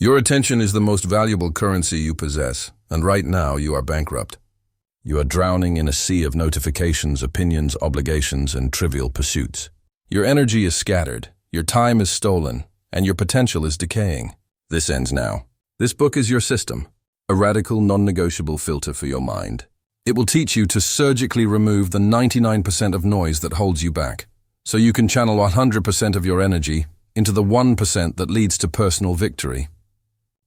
Your attention is the most valuable currency you possess, and right now you are bankrupt. You are drowning in a sea of notifications, opinions, obligations, and trivial pursuits. Your energy is scattered, your time is stolen, and your potential is decaying. This ends now. This book is your system, a radical, non-negotiable filter for your mind. It will teach you to surgically remove the 99% of noise that holds you back, so you can channel 100% of your energy into the 1% that leads to personal victory.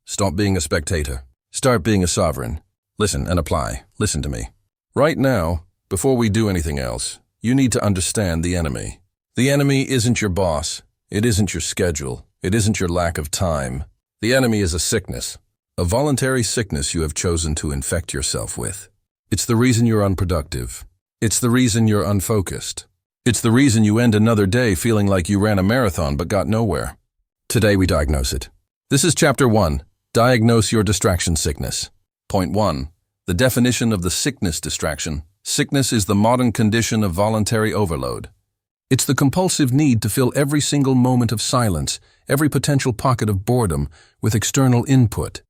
Stop being a spectator. Start being a sovereign. Listen and apply. Listen to me. Right now, before we do anything else, you need to understand the enemy. The enemy isn't your boss. It isn't your schedule. It isn't your lack of time. The enemy is a sickness, a voluntary sickness you have chosen to infect yourself with. It's the reason you're unproductive. It's the reason you're unfocused. It's the reason you end another day feeling like you ran a marathon but got nowhere. Today we diagnose it. This is Chapter 1. Diagnose your distraction sickness. Point 1. The definition of the sickness distraction. Sickness is the modern condition of voluntary overload. It's the compulsive need to fill every single moment of silence, every potential pocket of boredom, with external input.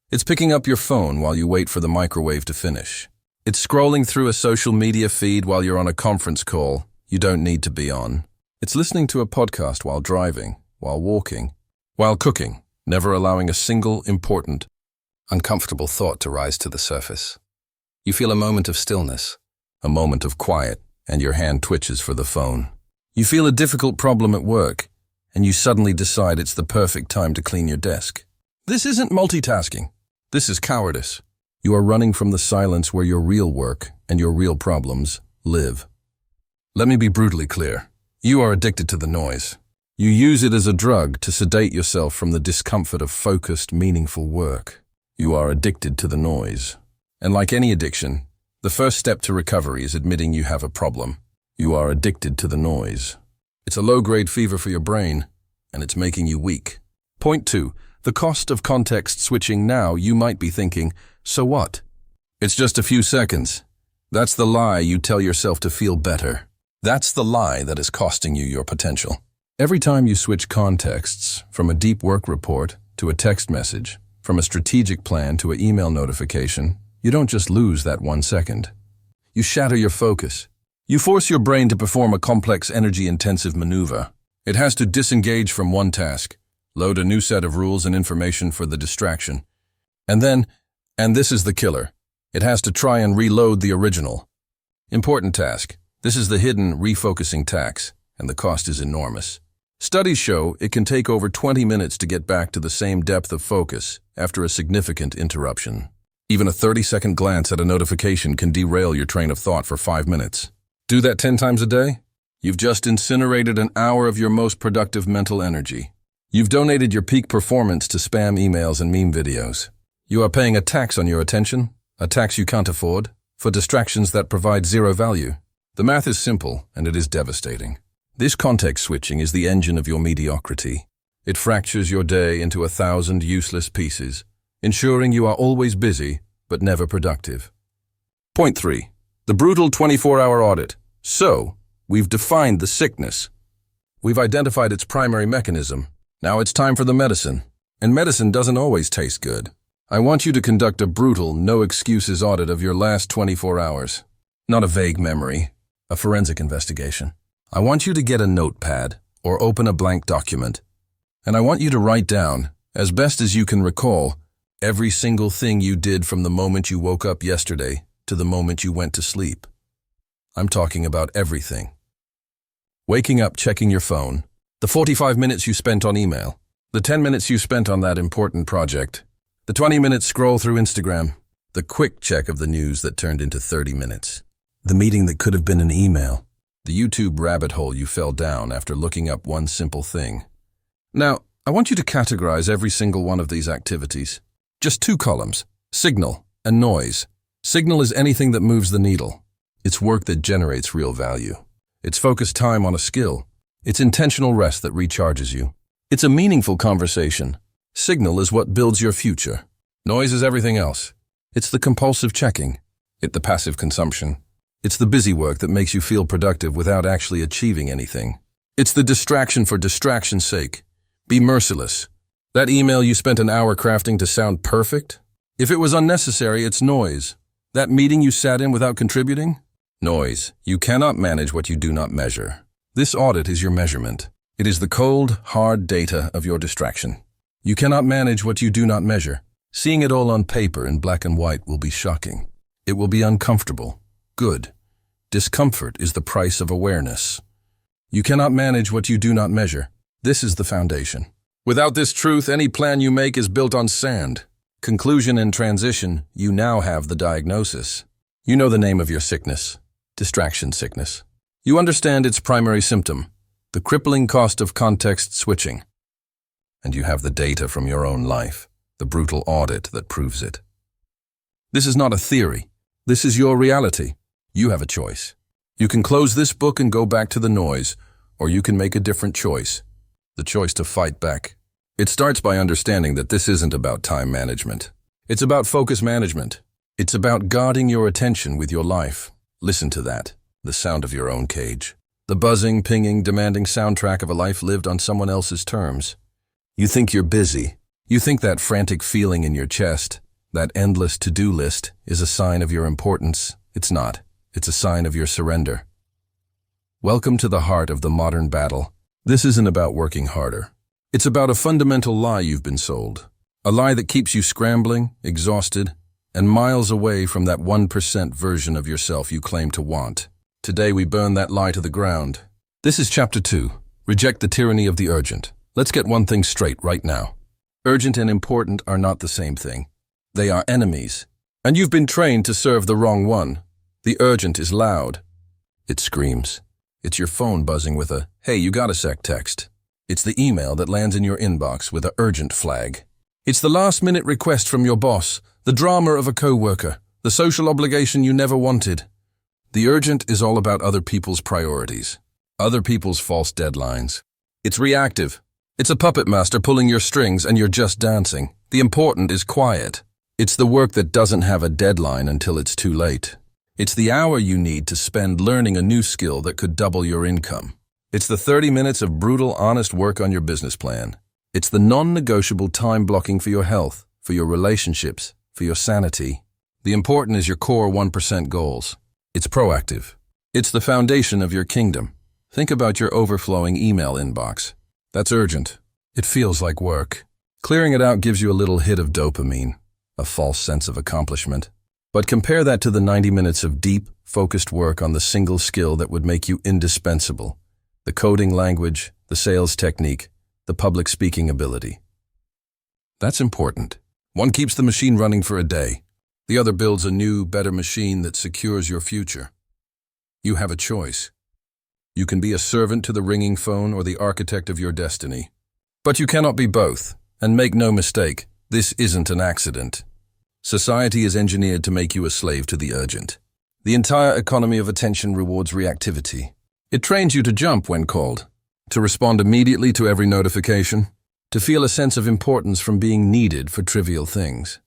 It's picking up your phone while you wait for the microwave to finish. It's scrolling through a social media feed while you're on a conference call you don't need to be on. It's listening to a podcast while driving, while walking, while cooking, never allowing a single important, uncomfortable thought to rise to the surface. You feel a moment of stillness, a moment of quiet, and your hand twitches for the phone. You feel a difficult problem at work, and you suddenly decide it's the perfect time to clean your desk. This isn't multitasking. This is cowardice. You are running from the silence where your real work and your real problems live. Let me be brutally clear. You are addicted to the noise. You use it as a drug to sedate yourself from the discomfort of focused, meaningful work. You are addicted to the noise. And like any addiction, the first step to recovery is admitting you have a problem. You are addicted to the noise. It's a low-grade fever for your brain, and it's making you weak. Point 2. The cost of context switching. Now you might be thinking, so what? It's just a few seconds. That's the lie you tell yourself to feel better. That's the lie that is costing you your potential. Every time you switch contexts, from a deep work report to a text message, from a strategic plan to an email notification, you don't just lose that 1 second. You shatter your focus. You force your brain to perform a complex, energy-intensive maneuver. It has to disengage from one task, load a new set of rules and information for the distraction. And then, and this is the killer, it has to try and reload the original. Important task. This is the hidden refocusing tax, and the cost is enormous. Studies show it can take over 20 minutes to get back to the same depth of focus after a significant interruption. Even a 30-second glance at a notification can derail your train of thought for 5 minutes. Do that 10 times a day? You've just incinerated an hour of your most productive mental energy. You've donated your peak performance to spam emails and meme videos. You are paying a tax on your attention, a tax you can't afford, for distractions that provide zero value. The math is simple, and it is devastating. This context switching is the engine of your mediocrity. It fractures your day into 1,000 useless pieces, ensuring you are always busy, but never productive. Point 3. The brutal 24-hour audit. So, we've defined the sickness. We've identified its primary mechanism. Now it's time for the medicine. And medicine doesn't always taste good. I want you to conduct a brutal, no-excuses audit of your last 24 hours. Not a vague memory, a forensic investigation. I want you to get a notepad or open a blank document, and I want you to write down, as best as you can recall, every single thing you did from the moment you woke up yesterday to the moment you went to sleep. I'm talking about everything. Waking up, checking your phone, the 45 minutes you spent on email, the 10 minutes you spent on that important project, the 20-minute scroll through Instagram, the quick check of the news that turned into 30 minutes, the meeting that could have been an email, the YouTube rabbit hole you fell down after looking up one simple thing. Now, I want you to categorize every single one of these activities. Just 2 columns, signal and noise. Signal is anything that moves the needle. It's work that generates real value. It's focused time on a skill. It's intentional rest that recharges you. It's a meaningful conversation. Signal is what builds your future. Noise is everything else. It's the compulsive checking. It's the passive consumption. It's the busy work that makes you feel productive without actually achieving anything. It's the distraction for distraction's sake. Be merciless. That email you spent an hour crafting to sound perfect? If it was unnecessary, it's noise. That meeting you sat in without contributing? Noise. You cannot manage what you do not measure. This audit is your measurement. It is the cold, hard data of your distraction. You cannot manage what you do not measure. Seeing it all on paper in black and white will be shocking. It will be uncomfortable. Good. Discomfort is the price of awareness. You cannot manage what you do not measure. This is the foundation. Without this truth, any plan you make is built on sand. Conclusion and transition, you now have the diagnosis. You know the name of your sickness, distraction sickness. You understand its primary symptom, the crippling cost of context switching. And you have the data from your own life, the brutal audit that proves it. This is not a theory. This is your reality. You have a choice. You can close this book and go back to the noise, or you can make a different choice, the choice to fight back. It starts by understanding that this isn't about time management. It's about focus management. It's about guarding your attention with your life. Listen to that, the sound of your own cage. The buzzing, pinging, demanding soundtrack of a life lived on someone else's terms. You think you're busy. You think that frantic feeling in your chest, that endless to-do list, is a sign of your importance. It's not. It's a sign of your surrender. Welcome to the heart of the modern battle. This isn't about working harder. It's about a fundamental lie you've been sold. A lie that keeps you scrambling, exhausted, and miles away from that 1% version of yourself you claim to want. Today we burn that lie to the ground. This is Chapter 2. Reject the tyranny of the urgent. Let's get one thing straight right now. Urgent and important are not the same thing. They are enemies. And you've been trained to serve the wrong one. The urgent is loud. It screams. It's your phone buzzing with a, "Hey, you got a sec" text. It's the email that lands in your inbox with a urgent flag. It's the last-minute request from your boss, the drama of a coworker, the social obligation you never wanted. The urgent is all about other people's priorities, other people's false deadlines. It's reactive. It's a puppet master pulling your strings and you're just dancing. The important is quiet. It's the work that doesn't have a deadline until it's too late. It's the hour you need to spend learning a new skill that could double your income. It's the 30 minutes of brutal, honest work on your business plan. It's the non-negotiable time blocking for your health, for your relationships, for your sanity. The important is your core 1% goals. It's proactive. It's the foundation of your kingdom. Think about your overflowing email inbox. That's urgent. It feels like work. Clearing it out gives you a little hit of dopamine, a false sense of accomplishment. But compare that to the 90 minutes of deep, focused work on the single skill that would make you indispensable. The coding language, the sales technique, the public speaking ability. That's important. One keeps the machine running for a day. The other builds a new, better machine that secures your future. You have a choice. You can be a servant to the ringing phone or the architect of your destiny. But you cannot be both. And make no mistake, this isn't an accident. Society is engineered to make you a slave to the urgent. The entire economy of attention rewards reactivity. It trains you to jump when called, to respond immediately to every notification, to feel a sense of importance from being needed for trivial things.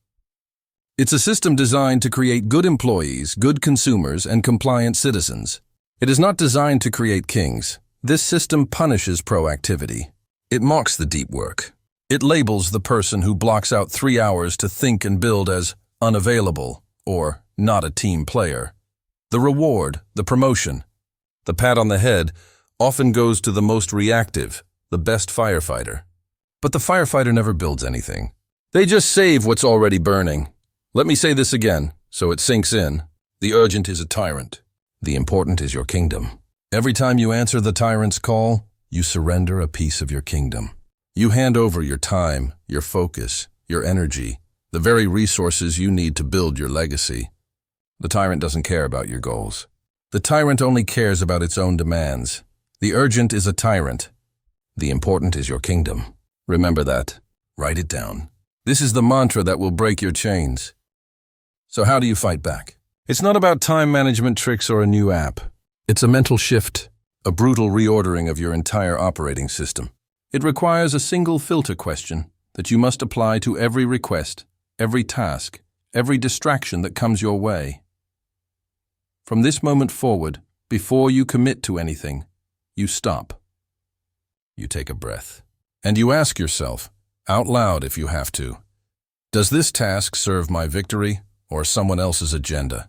It's a system designed to create good employees, good consumers, and compliant citizens. It is not designed to create kings. This system punishes proactivity. It mocks the deep work. It labels the person who blocks out 3 hours to think and build as unavailable or not a team player. The reward, the promotion, the pat on the head often goes to the most reactive, the best firefighter. But the firefighter never builds anything. They just save what's already burning. Let me say this again, so it sinks in. The urgent is a tyrant. The important is your kingdom. Every time you answer the tyrant's call, you surrender a piece of your kingdom. You hand over your time, your focus, your energy, the very resources you need to build your legacy. The tyrant doesn't care about your goals. The tyrant only cares about its own demands. The urgent is a tyrant. The important is your kingdom. Remember that. Write it down. This is the mantra that will break your chains. So how do you fight back? It's not about time management tricks or a new app. It's a mental shift, a brutal reordering of your entire operating system. It requires a single filter question that you must apply to every request, every task, every distraction that comes your way. From this moment forward, before you commit to anything, you stop. You take a breath. And you ask yourself, Out loud if you have to. Does this task serve my victory or someone else's agenda?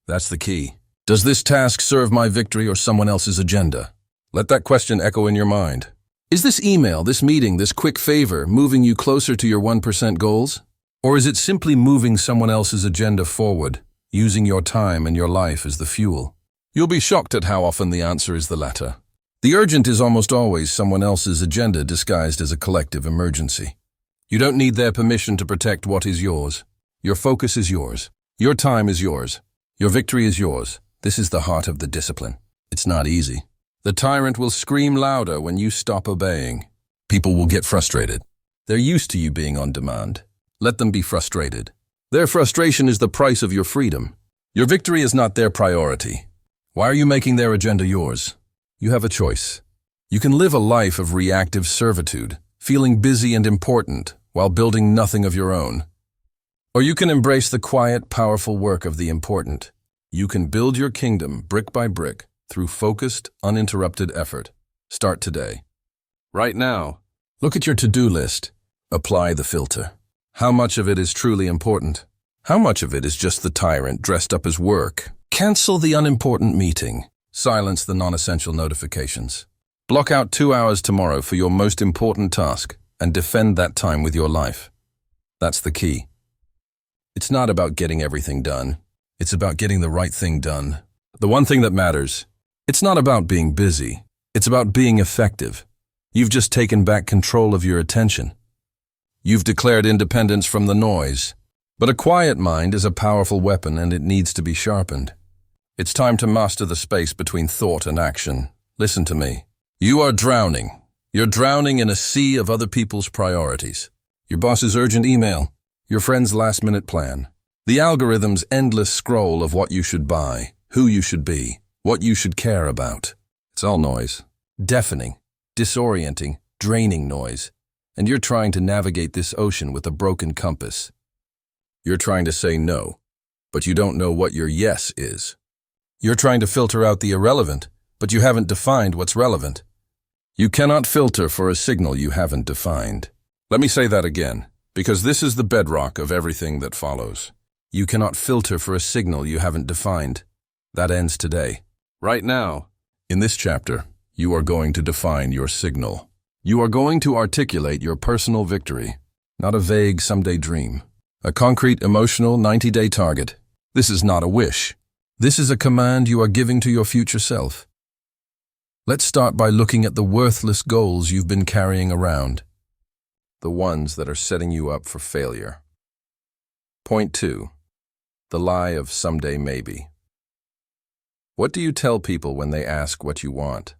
That's the key. Does this task serve my victory or someone else's agenda? Let that question echo in your mind. Is this email, this meeting, this quick favor moving you closer to your 1% goals? Or is it simply moving someone else's agenda forward, using your time and your life as the fuel? You'll be shocked at how often the answer is the latter. The urgent is almost always someone else's agenda disguised as a collective emergency. You don't need their permission to protect what is yours. Your focus is yours. Your time is yours. Your victory is yours. This is the heart of the discipline. It's not easy. The tyrant will scream louder when you stop obeying. People will get frustrated. They're used to you being on demand. Let them be frustrated. Their frustration is the price of your freedom. Your victory is not their priority. Why are you making their agenda yours? You have a choice. You can live a life of reactive servitude, feeling busy and important while building nothing of your own. Or you can embrace the quiet, powerful work of the important. You can build your kingdom brick by brick through focused, uninterrupted effort. Start today. Right now, look at your to-do list. Apply the filter. How much of it is truly important? How much of it is just the tyrant dressed up as work? Cancel the unimportant meeting. Silence the non-essential notifications. Block out 2 hours tomorrow for your most important task and defend that time with your life. That's the key. It's not about getting everything done. It's about getting the right thing done. The one thing that matters. It's not about being busy. It's about being effective. You've just taken back control of your attention. You've declared independence from the noise. But a quiet mind is a powerful weapon and it needs to be sharpened. It's time to master the space between thought and action. Listen to me. You are drowning. You're drowning in a sea of other people's priorities. Your boss's urgent email, your friend's last-minute plan, the algorithm's endless scroll of what you should buy, who you should be, what you should care about. It's all noise. Deafening, disorienting, draining noise. And you're trying to navigate this ocean with a broken compass. You're trying to say no, but you don't know what your yes is. You're trying to filter out the irrelevant, but you haven't defined what's relevant. You cannot filter for a signal you haven't defined. Let me say that again, because this is the bedrock of everything that follows. You cannot filter for a signal you haven't defined. That ends today. Right now, in this chapter, you are going to define your signal. You are going to articulate your personal victory, not a vague someday dream. A concrete, emotional, 90-day target. This is not a wish. This is a command you are giving to your future self. Let's start by looking at the worthless goals you've been carrying around. The ones that are setting you up for failure. Point 2. The lie of someday maybe. What do you tell people when they ask what you want?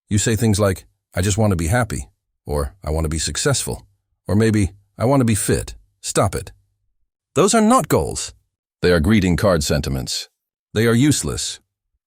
You say things like, I just want to be happy, or I want to be successful, or maybe I want to be fit. Stop it. Those are not goals. They are greeting card sentiments. They are useless.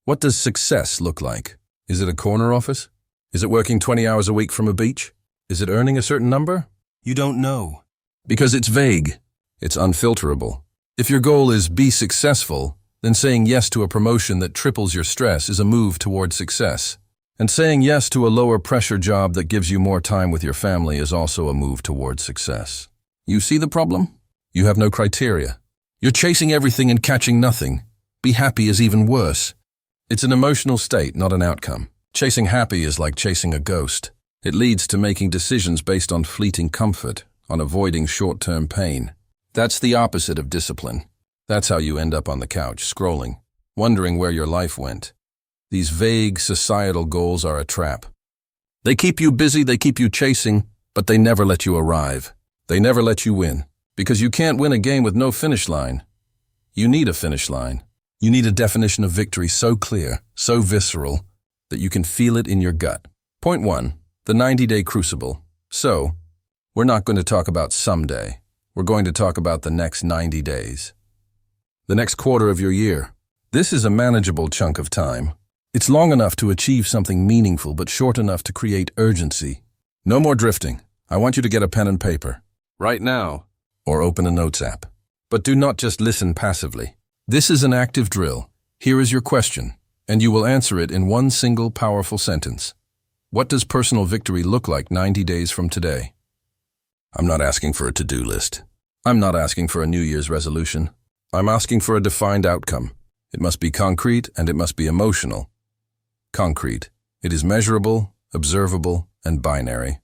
What does success look like? Is it a corner office? Is it working 20 hours a week from a beach? Is it earning a certain number? You don't know. Because it's vague. It's unfilterable. If your goal is be successful, then saying yes to a promotion that triples your stress is a move toward success. And saying yes to a lower pressure job that gives you more time with your family is also a move toward success. You see the problem? You have no criteria. You're chasing everything and catching nothing. Be happy is even worse. It's an emotional state, not an outcome. Chasing happy is like chasing a ghost. It leads to making decisions based on fleeting comfort, on avoiding short-term pain. That's the opposite of discipline. That's how you end up on the couch, scrolling, wondering where your life went. These vague societal goals are a trap. They keep you busy, they keep you chasing, but they never let you arrive. They never let you win, because you can't win a game with no finish line. You need a finish line. You need a definition of victory so clear, so visceral, that you can feel it in your gut. Point 1, the 90-day crucible. So, we're not going to talk about someday. We're going to talk about the next 90 days. The next quarter of your year. This is a manageable chunk of time. It's long enough to achieve something meaningful, but short enough to create urgency. No more drifting. I want you to get a pen and paper. Right now. Or open a notes app. But do not just listen passively. This is an active drill. Here is your question, and you will answer it in one single powerful sentence. What does personal victory look like 90 days from today? I'm not asking for a to-do list. I'm not asking for a New Year's resolution. I'm asking for a defined outcome. It must be concrete and it must be emotional. Concrete. It is measurable, observable, and binary.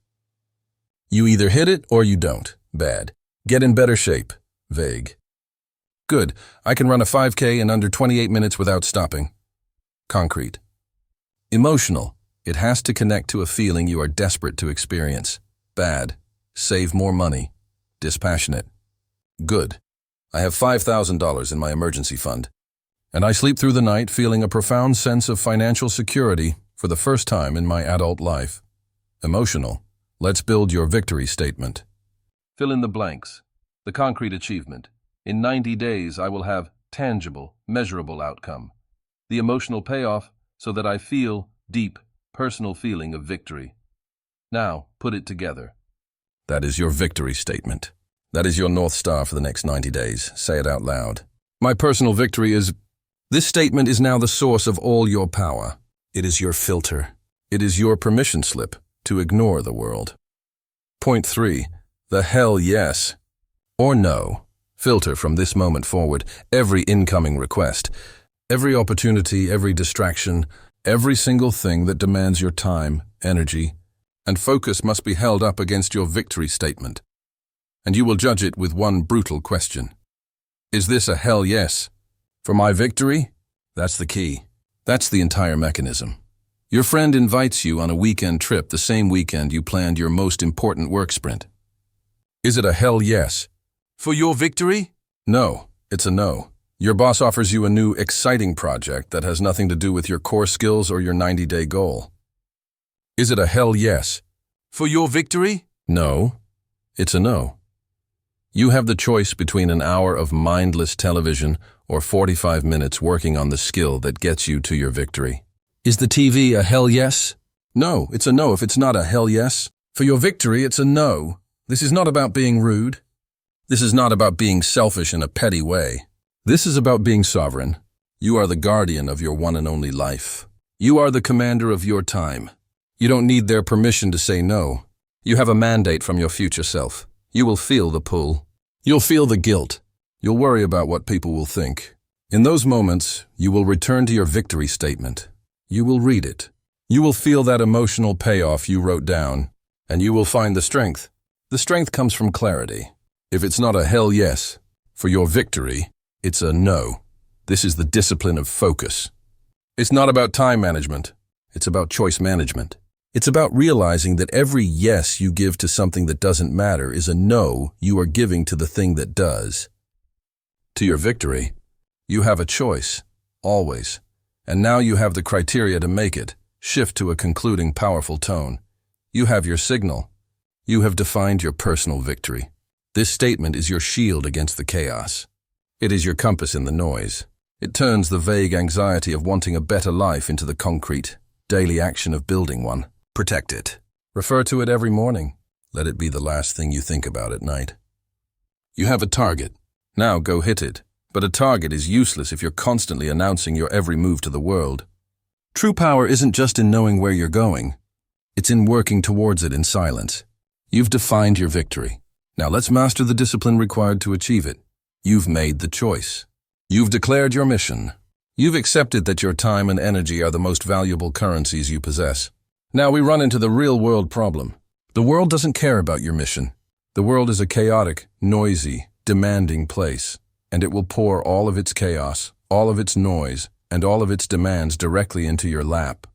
You either hit it or you don't. Bad. Get in better shape. Vague. Good. I can run a 5K in under 28 minutes without stopping. Concrete. Emotional. It has to connect to a feeling you are desperate to experience. Bad. Save more money. Dispassionate. Good. I have $5,000 in my emergency fund, and I sleep through the night feeling a profound sense of financial security for the first time in my adult life. Emotional. Let's build your victory statement. Fill in the blanks. The concrete achievement. In 90 days, I will have tangible, measurable outcome. The emotional payoff so that I feel deep, personal feeling of victory. Now, put it together. That is your victory statement. That is your North Star for the next 90 days. Say it out loud. My personal victory is... This statement is now the source of all your power. It is your filter. It is your permission slip to ignore the world. Point 3. The hell yes or no. Filter from this moment forward every incoming request, every opportunity, every distraction, every single thing that demands your time, energy, and focus must be held up against your victory statement. And you will judge it with one brutal question. Is this a hell yes? For my victory? That's the key. That's the entire mechanism. Your friend invites you on a weekend trip the same weekend you planned your most important work sprint. Is it a hell yes? For your victory? No, it's a no. Your boss offers you a new, exciting project that has nothing to do with your core skills or your 90-day goal. Is it a hell yes? For your victory? No, it's a no. You have the choice between an hour of mindless television or 45 minutes working on the skill that gets you to your victory. Is the TV a hell yes? No, it's a no if it's not a hell yes. For your victory, it's a no. This is not about being rude. This is not about being selfish in a petty way. This is about being sovereign. You are the guardian of your one and only life. You are the commander of your time. You don't need their permission to say no. You have a mandate from your future self. You will feel the pull. You'll feel the guilt. You'll worry about what people will think. In those moments, you will return to your victory statement. You will read it. You will feel that emotional payoff you wrote down, and you will find the strength. The strength comes from clarity. If it's not a hell yes, for your victory, it's a no. This is the discipline of focus. It's not about time management. It's about choice management. It's about realizing that every yes you give to something that doesn't matter is a no you are giving to the thing that does. To your victory, you have a choice, always. And now you have the criteria to make it. Shift to a concluding powerful tone. You have your signal. You have defined your personal victory. This statement is your shield against the chaos. It is your compass in the noise. It turns the vague anxiety of wanting a better life into the concrete, daily action of building one. Protect it. Refer to it every morning. Let it be the last thing you think about at night. You have a target. Now go hit it. But a target is useless if you're constantly announcing your every move to the world. True power isn't just in knowing where you're going. It's in working towards it in silence. You've defined your victory. Now let's master the discipline required to achieve it. You've made the choice. You've declared your mission. You've accepted that your time and energy are the most valuable currencies you possess. Now we run into the real-world problem. The world doesn't care about your mission. The world is a chaotic, noisy, demanding place, and it will pour all of its chaos, all of its noise, and all of its demands directly into your lap.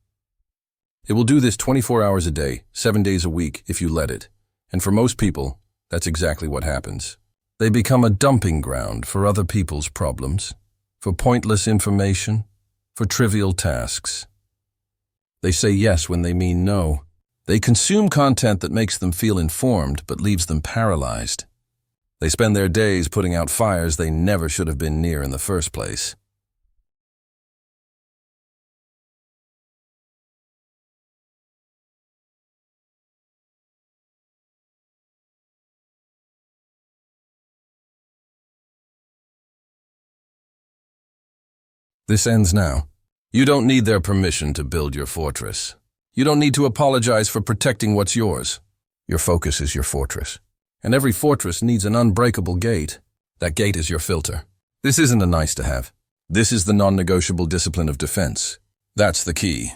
It will do this 24 hours a day, 7 days a week, if you let it. And for most people, that's exactly what happens. They become a dumping ground for other people's problems, for pointless information, for trivial tasks. They say yes when they mean no. They consume content that makes them feel informed but leaves them paralyzed. They spend their days putting out fires they never should have been near in the first place. This ends now. You don't need their permission to build your fortress. You don't need to apologize for protecting what's yours. Your focus is your fortress. And every fortress needs an unbreakable gate. That gate is your filter. This isn't a nice-to-have. This is the non-negotiable discipline of defense. That's the key.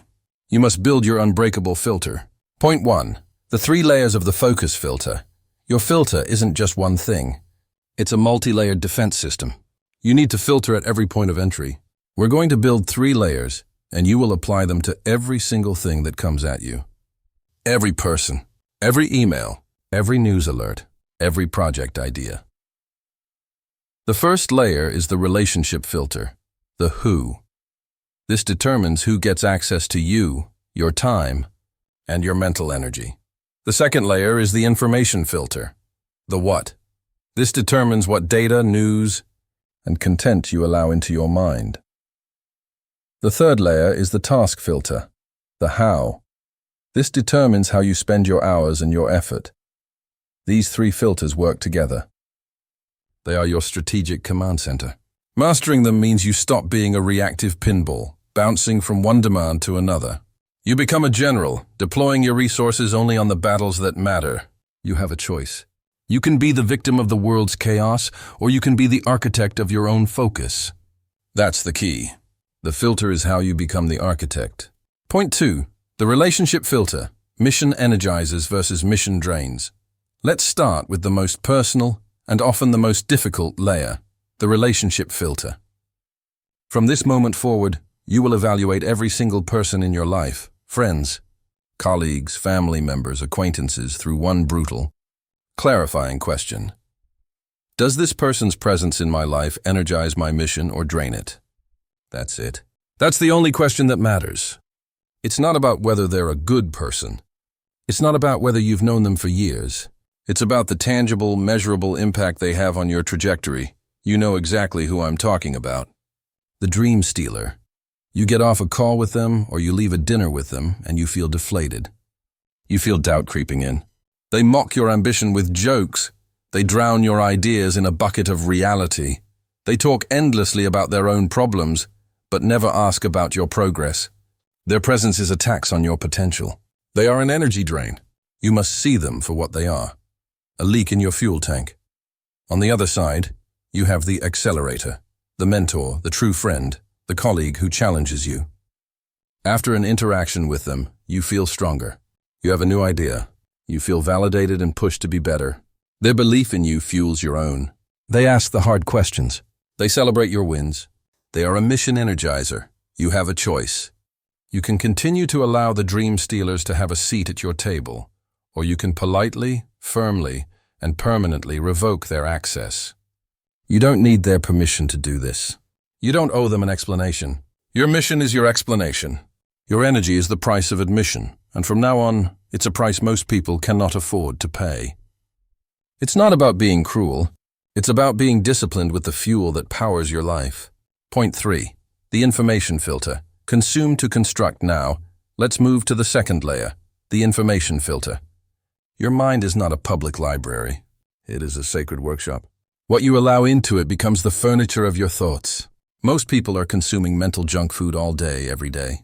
You must build your unbreakable filter. Point 1. The 3 layers of the focus filter. Your filter isn't just one thing. It's a multi-layered defense system. You need to filter at every point of entry. We're going to build 3 layers, and you will apply them to every single thing that comes at you. Every person, every email, every news alert, every project idea. The first layer is the relationship filter, the who. This determines who gets access to you, your time, and your mental energy. The second layer is the information filter, the what. This determines what data, news, and content you allow into your mind. The third layer is the task filter, the how. This determines how you spend your hours and your effort. These 3 filters work together. They are your strategic command center. Mastering them means you stop being a reactive pinball, bouncing from one demand to another. You become a general, deploying your resources only on the battles that matter. You have a choice. You can be the victim of the world's chaos, or you can be the architect of your own focus. That's the key. The filter is how you become the architect. Point 2. The relationship filter, mission energizers versus mission drains. Let's start with the most personal and often the most difficult layer, the relationship filter. From this moment forward, you will evaluate every single person in your life, friends, colleagues, family members, acquaintances, through one brutal, clarifying question. Does this person's presence in my life energize my mission or drain it? That's it. That's the only question that matters. It's not about whether they're a good person. It's not about whether you've known them for years. It's about the tangible, measurable impact they have on your trajectory. You know exactly who I'm talking about. The dream stealer. You get off a call with them or you leave a dinner with them and you feel deflated. You feel doubt creeping in. They mock your ambition with jokes. They drown your ideas in a bucket of reality. They talk endlessly about their own problems, but never ask about your progress. Their presence is a tax on your potential. They are an energy drain. You must see them for what they are. A leak in your fuel tank. On the other side, you have the accelerator, the mentor, the true friend, the colleague who challenges you. After an interaction with them, you feel stronger. You have a new idea. You feel validated and pushed to be better. Their belief in you fuels your own. They ask the hard questions. They celebrate your wins. They are a mission energizer. You have a choice. You can continue to allow the dream stealers to have a seat at your table, or you can politely, firmly, and permanently revoke their access. You don't need their permission to do this. You don't owe them an explanation. Your mission is your explanation. Your energy is the price of admission, and from now on, it's a price most people cannot afford to pay. It's not about being cruel. It's about being disciplined with the fuel that powers your life. Point 3. The information filter. Consume to construct now. Let's move to the second layer, the information filter. Your mind is not a public library. It is a sacred workshop. What you allow into it becomes the furniture of your thoughts. Most people are consuming mental junk food all day, every day.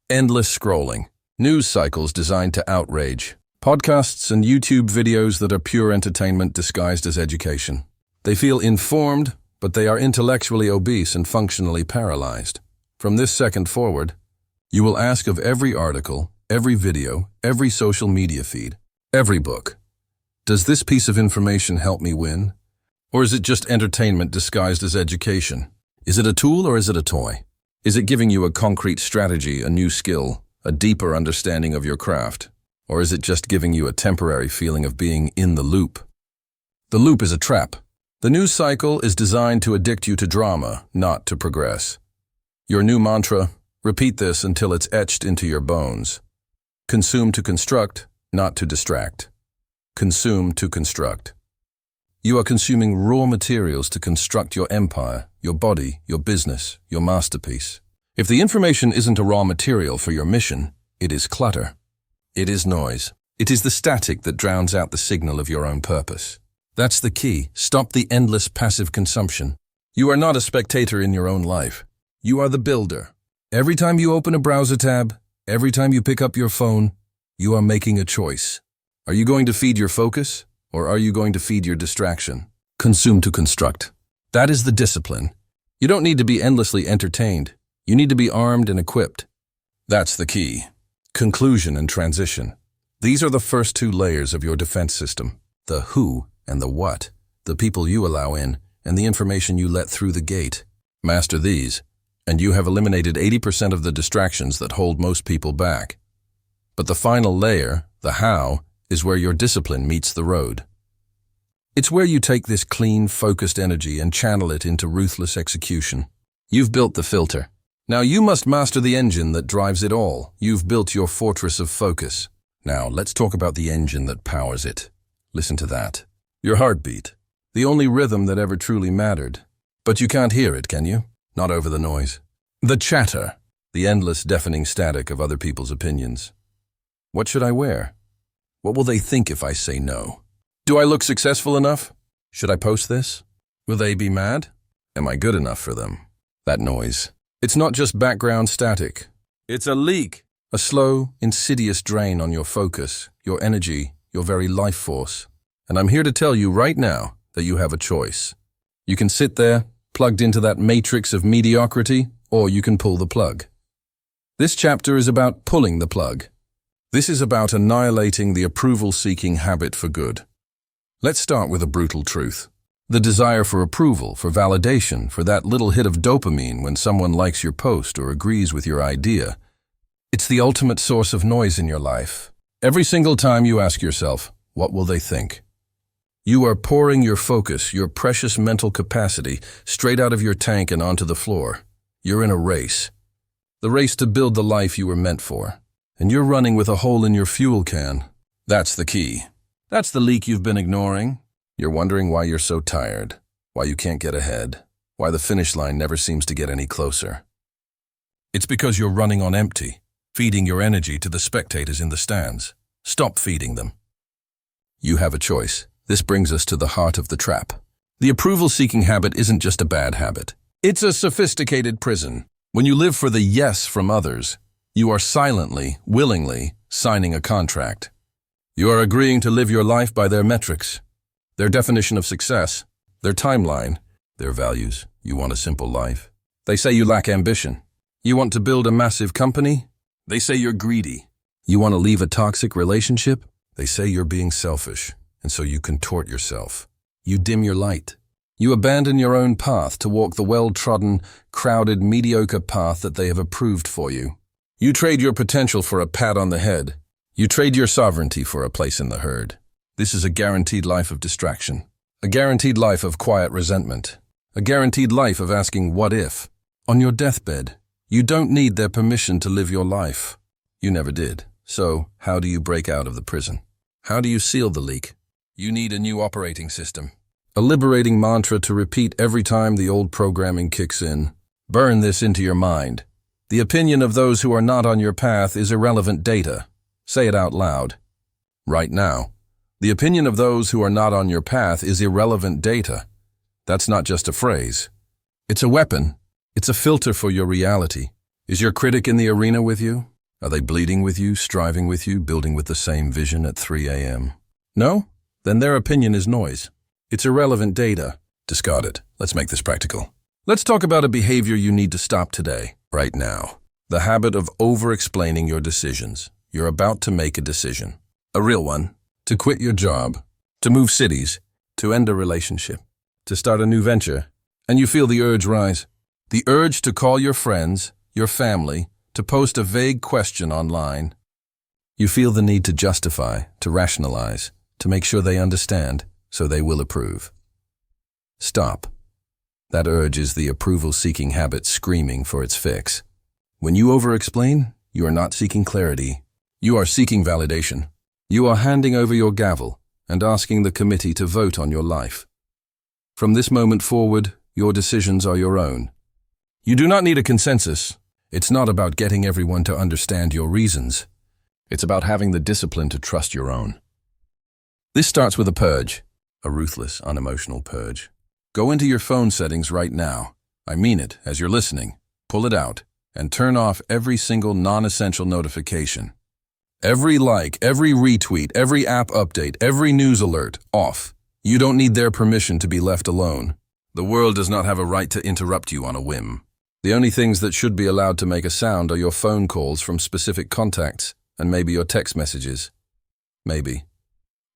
Endless scrolling. News cycles designed to outrage. Podcasts and YouTube videos that are pure entertainment disguised as education. They feel informed, but they are intellectually obese and functionally paralyzed. From this second forward, you will ask of every article, every video, every social media feed, every book, does this piece of information help me win? Or is it just entertainment disguised as education? Is it a tool or is it a toy? Is it giving you a concrete strategy, a new skill, a deeper understanding of your craft? Or is it just giving you a temporary feeling of being in the loop? The loop is a trap. The news cycle is designed to addict you to drama, not to progress. Your new mantra, repeat this until it's etched into your bones. Consume to construct, not to distract. Consume to construct. You are consuming raw materials to construct your empire, your body, your business, your masterpiece. If the information isn't a raw material for your mission, it is clutter. It is noise. It is the static that drowns out the signal of your own purpose. That's the key. Stop the endless passive consumption. You are not a spectator in your own life. You are the builder. Every time you open a browser tab, every time you pick up your phone, you are making a choice. Are you going to feed your focus, Or are you going to feed your distraction? Consume to construct. That is the discipline. You don't need to be endlessly entertained. You need to be armed and equipped. That's the key. Conclusion and transition. These are the first two layers of your defense system. The who and the what. The people you allow in and the information you let through the gate. Master these, and you have eliminated 80% of the distractions that hold most people back. But the final layer, the how, is where your discipline meets the road. It's where you take this clean, focused energy and channel it into ruthless execution. You've built the filter. Now you must master the engine that drives it all. You've built your fortress of focus. Now let's talk about the engine that powers it. Listen to that. Your heartbeat. The only rhythm that ever truly mattered. But you can't hear it, can you? Not over the noise. The chatter. The endless deafening static of other people's opinions. What should I wear? What will they think if I say no? Do I look successful enough? Should I post this? Will they be mad? Am I good enough for them? That noise. It's not just background static. It's a leak. A slow, insidious drain on your focus, your energy, your very life force. And I'm here to tell you right now that you have a choice. You can sit there, plugged into that matrix of mediocrity, or you can pull the plug. This chapter is about pulling the plug. This is about annihilating the approval-seeking habit for good. Let's start with a brutal truth. The desire for approval, for validation, for that little hit of dopamine when someone likes your post or agrees with your idea. It's the ultimate source of noise in your life. Every single time you ask yourself, what will they think? You are pouring your focus, your precious mental capacity, straight out of your tank and onto the floor. You're in a race. The race to build the life you were meant for. And you're running with a hole in your fuel can. That's the key. That's the leak you've been ignoring. You're wondering why you're so tired, why you can't get ahead, why the finish line never seems to get any closer. It's because you're running on empty, feeding your energy to the spectators in the stands. Stop feeding them. You have a choice. This brings us to the heart of the trap. The approval-seeking habit isn't just a bad habit. It's a sophisticated prison. When you live for the yes from others, you are silently, willingly signing a contract. You are agreeing to live your life by their metrics, their definition of success, their timeline, their values. You want a simple life. They say you lack ambition. You want to build a massive company? They say you're greedy. You want to leave a toxic relationship? They say you're being selfish, and so you contort yourself. You dim your light. You abandon your own path to walk the well-trodden, crowded, mediocre path that they have approved for you. You trade your potential for a pat on the head. You trade your sovereignty for a place in the herd. This is a guaranteed life of distraction, a guaranteed life of quiet resentment, a guaranteed life of asking what if. On your deathbed, you don't need their permission to live your life. You never did. So, how do you break out of the prison? How do you seal the leak? You need a new operating system. A liberating mantra to repeat every time the old programming kicks in. Burn this into your mind. The opinion of those who are not on your path is irrelevant data. Say it out loud. Right now. The opinion of those who are not on your path is irrelevant data. That's not just a phrase. It's a weapon. It's a filter for your reality. Is your critic in the arena with you? Are they bleeding with you, striving with you, building with the same vision at 3 a.m.? No? Then their opinion is noise. It's irrelevant data. Discard it. Let's make this practical. Let's talk about a behavior you need to stop today, right now. The habit of over-explaining your decisions. You're about to make a decision. A real one. To quit your job. To move cities. To end a relationship. To start a new venture. And you feel the urge rise. The urge to call your friends, your family, to post a vague question online. You feel the need to justify, to rationalize, to make sure they understand, so they will approve. Stop. That urge is the approval-seeking habit screaming for its fix. When you over-explain, you are not seeking clarity. You are seeking validation. You are handing over your gavel and asking the committee to vote on your life. From this moment forward, your decisions are your own. You do not need a consensus. It's not about getting everyone to understand your reasons. It's about having the discipline to trust your own. This starts with a purge, a ruthless, unemotional purge. Go into your phone settings right now. I mean it, as you're listening. Pull it out and turn off every single non-essential notification. Every like, every retweet, every app update, every news alert, off. You don't need their permission to be left alone. The world does not have a right to interrupt you on a whim. The only things that should be allowed to make a sound are your phone calls from specific contacts and maybe your text messages. Maybe.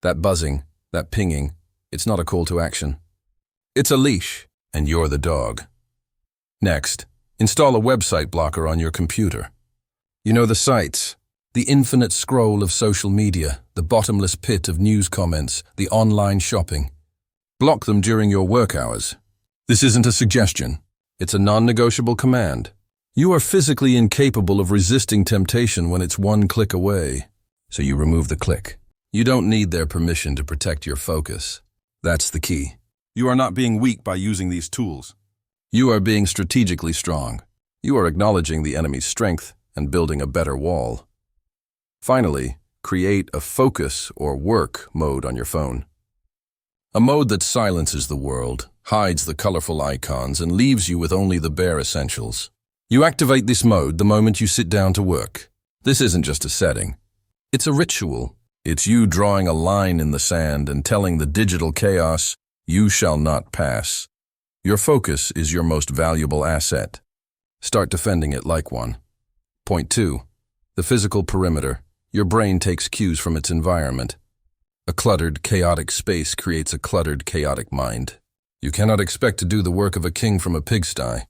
That buzzing, that pinging, it's not a call to action. It's a leash, and you're the dog. Next, install a website blocker on your computer. You know the sites, the infinite scroll of social media, the bottomless pit of news comments, the online shopping. Block them during your work hours. This isn't a suggestion. It's a non-negotiable command. You are physically incapable of resisting temptation when it's one click away, so you remove the click. You don't need their permission to protect your focus. That's the key. You are not being weak by using these tools. You are being strategically strong. You are acknowledging the enemy's strength and building a better wall. Finally, create a focus or work mode on your phone. A mode that silences the world, hides the colorful icons, and leaves you with only the bare essentials. You activate this mode the moment you sit down to work. This isn't just a setting. It's a ritual. It's you drawing a line in the sand and telling the digital chaos, you shall not pass. Your focus is your most valuable asset. Start defending it like one. Point 2. The physical perimeter. Your brain takes cues from its environment. A cluttered, chaotic space creates a cluttered, chaotic mind. You cannot expect to do the work of a king from a pigsty.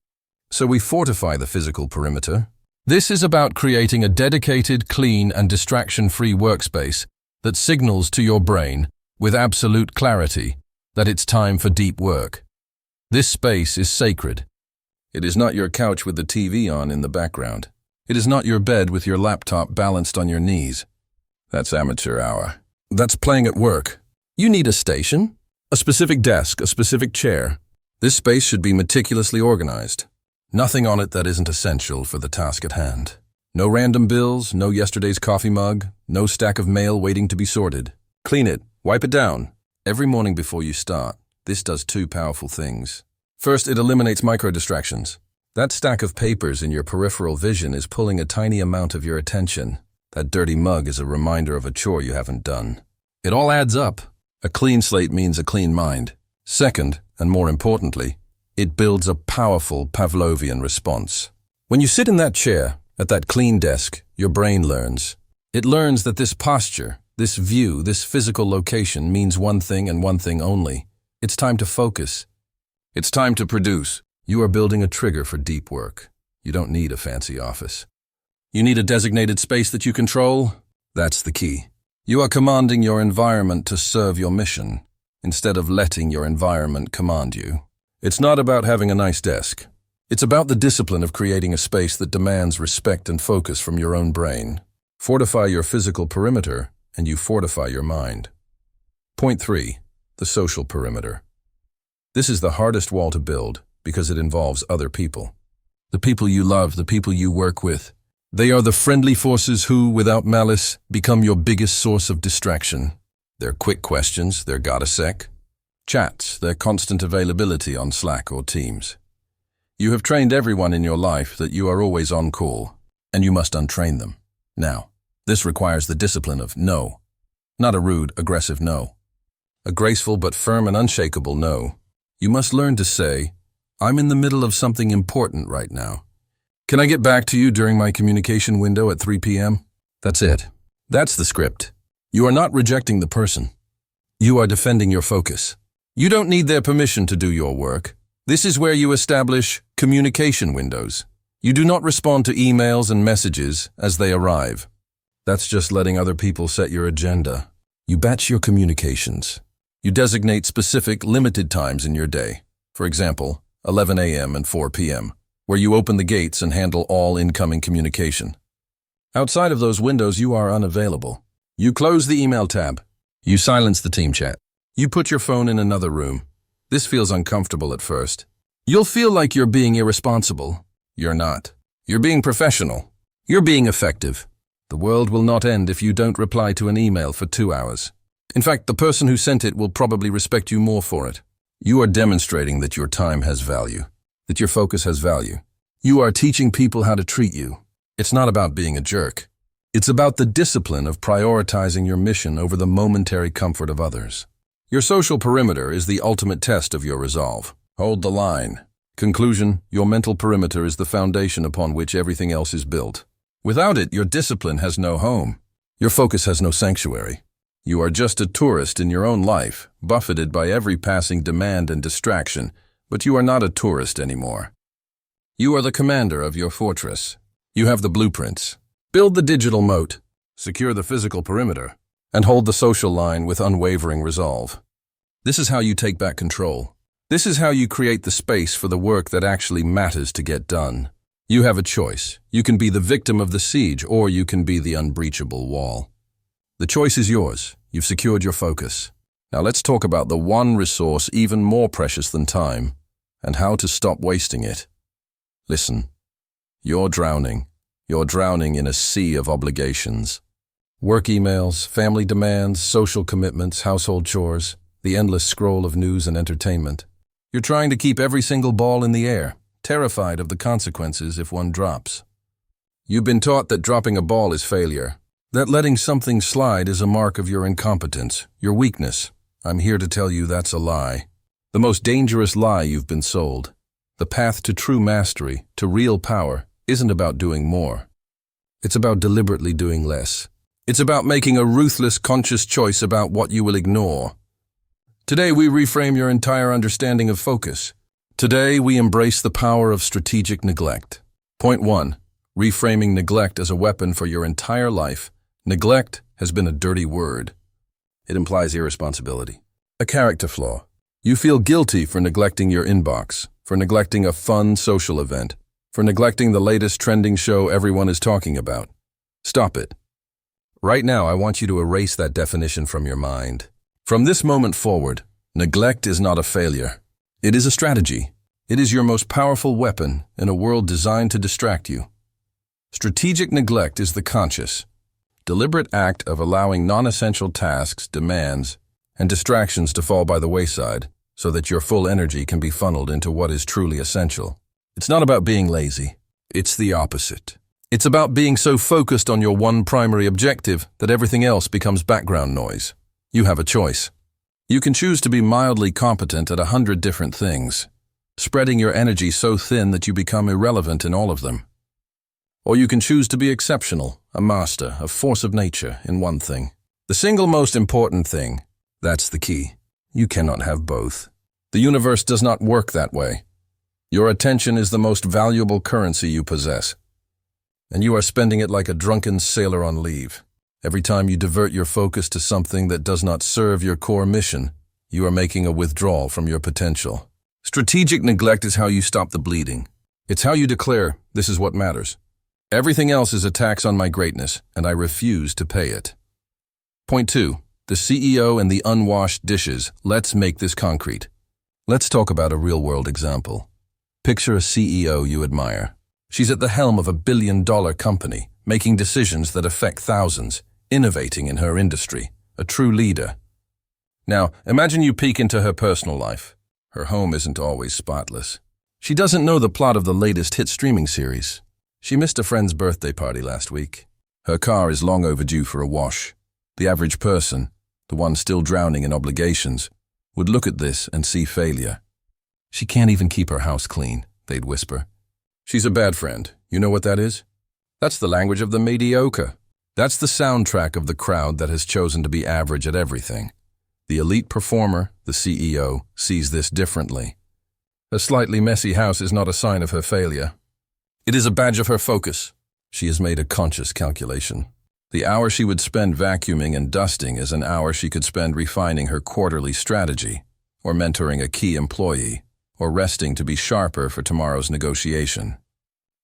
So we fortify the physical perimeter. This is about creating a dedicated, clean, and distraction-free workspace that signals to your brain, with absolute clarity, that it's time for deep work. This space is sacred. It is not your couch with the TV on in the background. It is not your bed with your laptop balanced on your knees. That's amateur hour. That's playing at work. You need a station, a specific desk, a specific chair. This space should be meticulously organized. Nothing on it that isn't essential for the task at hand. No random bills, no yesterday's coffee mug, no stack of mail waiting to be sorted. Clean it, wipe it down. Every morning before you start, this does 2 powerful things. First, it eliminates micro-distractions. That stack of papers in your peripheral vision is pulling a tiny amount of your attention. That dirty mug is a reminder of a chore you haven't done. It all adds up. A clean slate means a clean mind. Second, and more importantly, it builds a powerful Pavlovian response. When you sit in that chair, at that clean desk, your brain learns. It learns that this posture, this view, this physical location means one thing and one thing only. It's time to focus. It's time to produce. You are building a trigger for deep work. You don't need a fancy office. You need a designated space that you control. That's the key. You are commanding your environment to serve your mission, instead of letting your environment command you. It's not about having a nice desk. It's about the discipline of creating a space that demands respect and focus from your own brain. Fortify your physical perimeter, and you fortify your mind. Point 3. The social perimeter. This is the hardest wall to build because it involves other people. The people you love, the people you work with. They are the friendly forces who, without malice, become your biggest source of distraction. Their quick questions, their got a sec, chats, their constant availability on Slack or Teams. You have trained everyone in your life that you are always on call, and you must untrain them. Now, this requires the discipline of no. Not a rude, aggressive no. A graceful but firm and unshakable no. You must learn to say, I'm in the middle of something important right now. Can I get back to you during my communication window at 3 p.m.? That's it. That's the script. You are not rejecting the person. You are defending your focus. You don't need their permission to do your work. This is where you establish communication windows. You do not respond to emails and messages as they arrive. That's just letting other people set your agenda. You batch your communications. You designate specific, limited times in your day. For example, 11 a.m. and 4 p.m., where you open the gates and handle all incoming communication. Outside of those windows, you are unavailable. You close the email tab. You silence the team chat. You put your phone in another room. This feels uncomfortable at first. You'll feel like you're being irresponsible. You're not. You're being professional. You're being effective. The world will not end if you don't reply to an email for 2 hours. In fact, the person who sent it will probably respect you more for it. You are demonstrating that your time has value, that your focus has value. You are teaching people how to treat you. It's not about being a jerk. It's about the discipline of prioritizing your mission over the momentary comfort of others. Your social perimeter is the ultimate test of your resolve. Hold the line. Conclusion: your mental perimeter is the foundation upon which everything else is built. Without it, your discipline has no home. Your focus has no sanctuary. You are just a tourist in your own life, buffeted by every passing demand and distraction, but you are not a tourist anymore. You are the commander of your fortress. You have the blueprints. Build the digital moat, secure the physical perimeter, and hold the social line with unwavering resolve. This is how you take back control. This is how you create the space for the work that actually matters to get done. You have a choice. You can be the victim of the siege, or you can be the unbreachable wall. The choice is yours. You've secured your focus. Now let's talk about the one resource even more precious than time, and how to stop wasting it. Listen, you're drowning. You're drowning in a sea of obligations. Work emails, family demands, social commitments, household chores, the endless scroll of news and entertainment. You're trying to keep every single ball in the air, terrified of the consequences if one drops. You've been taught that dropping a ball is failure, that letting something slide is a mark of your incompetence, your weakness. I'm here to tell you that's a lie. The most dangerous lie you've been sold. The path to true mastery, to real power, isn't about doing more. It's about deliberately doing less. It's about making a ruthless, conscious choice about what you will ignore. Today we reframe your entire understanding of focus. Today we embrace the power of strategic neglect. Point 1. Reframing neglect as a weapon for your entire life. Neglect has been a dirty word. It implies irresponsibility. A character flaw. You feel guilty for neglecting your inbox, for neglecting a fun social event, for neglecting the latest trending show everyone is talking about. Stop it. Right now, I want you to erase that definition from your mind. From this moment forward, neglect is not a failure. It is a strategy. It is your most powerful weapon in a world designed to distract you. Strategic neglect is the conscious, deliberate act of allowing non-essential tasks, demands, and distractions to fall by the wayside so that your full energy can be funneled into what is truly essential. It's not about being lazy. It's the opposite. It's about being so focused on your one primary objective that everything else becomes background noise. You have a choice. You can choose to be mildly competent at 100 different things, spreading your energy so thin that you become irrelevant in all of them. Or you can choose to be exceptional, a master, a force of nature in one thing. The single most important thing, that's the key. You cannot have both. The universe does not work that way. Your attention is the most valuable currency you possess, and you are spending it like a drunken sailor on leave. Every time you divert your focus to something that does not serve your core mission, you are making a withdrawal from your potential. Strategic neglect is how you stop the bleeding. It's how you declare, this is what matters. Everything else is a tax on my greatness, and I refuse to pay it. Point 2. The CEO and the unwashed dishes. Let's make this concrete. Let's talk about a real-world example. Picture a CEO you admire. She's at the helm of a billion-dollar company, making decisions that affect thousands, innovating in her industry, a true leader. Now, imagine you peek into her personal life. Her home isn't always spotless. She doesn't know the plot of the latest hit streaming series. She missed a friend's birthday party last week. Her car is long overdue for a wash. The average person, the one still drowning in obligations, would look at this and see failure. She can't even keep her house clean, they'd whisper. She's a bad friend. You know what that is? That's the language of the mediocre. That's the soundtrack of the crowd that has chosen to be average at everything. The elite performer, the CEO, sees this differently. A slightly messy house is not a sign of her failure. It is a badge of her focus. She has made a conscious calculation. The hour she would spend vacuuming and dusting is an hour she could spend refining her quarterly strategy, or mentoring a key employee, or resting to be sharper for tomorrow's negotiation.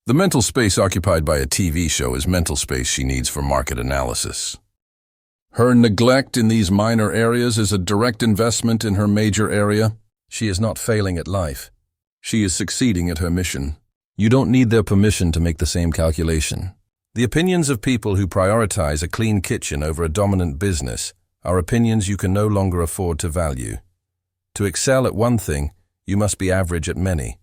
The mental space occupied by a TV show is mental space she needs for market analysis. Her neglect in these minor areas is a direct investment in her major area. She is not failing at life. She is succeeding at her mission. You don't need their permission to make the same calculation. The opinions of people who prioritize a clean kitchen over a dominant business are opinions you can no longer afford to value. To excel at one thing, you must be average at many.